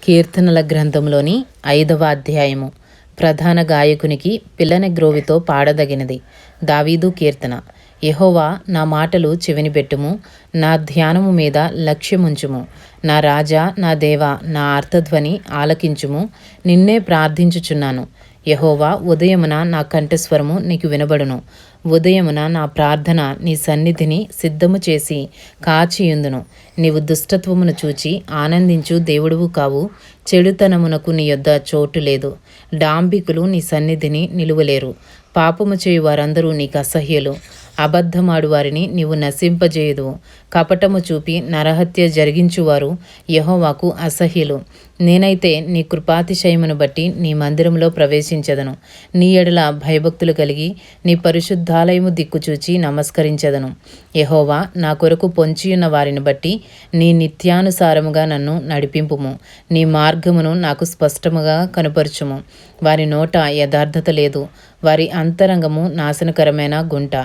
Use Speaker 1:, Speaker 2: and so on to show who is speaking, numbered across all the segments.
Speaker 1: కీర్తనల గ్రంథంలోని 5వ అధ్యాయము. ప్రధాన గాయకునికి పిల్లని గ్రోవితో పాడదగినది. దావీదు కీర్తన. యెహోవా, నా మాటలు చెవినిపెట్టుము, నా ధ్యానము మీద లక్ష్యముంచుము. నా రాజా, నా దేవా, నా అర్థధ్వని ఆలకించుము. నిన్నే ప్రార్థించుచున్నాను. యెహోవా, ఉదయమున నా కంఠస్వరము నీకు వినబడును. ఉదయమున నా ప్రార్థన నీ సన్నిధిని సిద్ధము చేసి కాచియుందును. నీవు దుష్టత్వమును చూచి ఆనందించు దేవుడువు కావు. చెడుతనమునకు నీ యొద్ద చోటు లేదు. డాంబికులు నీ సన్నిధిని నిలువలేరు. పాపము చేయు వారందరూ నీకు అసహ్యులు. అబద్ధమాడు వారిని నీవు నశింపజేయదు. కపటము చూపి నరహత్య జరిగించువారు యెహోవాకు అసహ్యులు. నేనైతే నీ కృపాతిశయమును బట్టి నీ మందిరంలో ప్రవేశించదను. నీ ఎడల భయభక్తులు కలిగి నీ పరిశుద్ధాలయము దిక్కుచూచి నమస్కరించదను. యెహోవా, నా కొరకు పొంచియున్న వారిని బట్టి నీ నిత్యానుసారముగా నన్ను నడిపింపుము. నీ మార్గమును నాకు స్పష్టముగా కనుపరచుము. వారి నోట యథార్థత లేదు. వారి అంతరంగము నాశనకరమైన గుంట.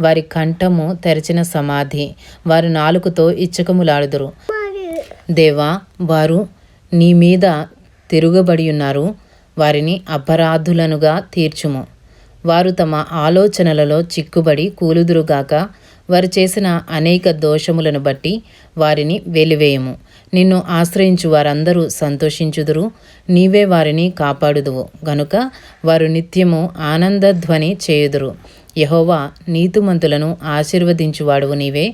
Speaker 1: వారి కంఠము తెరచిన సమాధి. వారు నాలుకతో ఇచ్చకములాడుదురు. దేవా, వారు నీ మీద తిరుగబడి ఉన్నారు. వారిని అపరాధులనుగా తీర్చుము. వారు తమ ఆలోచనలలో చిక్కుబడి కూలుదురుగాక. వారు చేసిన అనేక దోషములను బట్టి వారిని వెలివేయము. నిన్ను ఆశ్రయించు వారందరూ సంతోషించుదురు. నీవే వారిని కాపాడుదువు గనుక వారు నిత్యము ఆనందధ్వని చేయుదురు. యెహోవా, నీతిమంతులను ఆశీర్వదించువాడువు నీవే.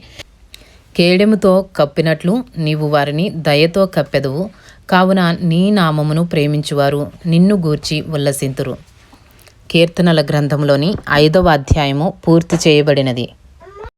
Speaker 1: కేడెముతో కప్పినట్లు నీవు వారిని దయతో కప్పెదవు. కావున నీ నామమును ప్రేమించువారు నిన్ను గూర్చి ఉల్లసింతురు. కీర్తనల గ్రంథంలోని 5వ అధ్యాయము పూర్తి చేయబడినది.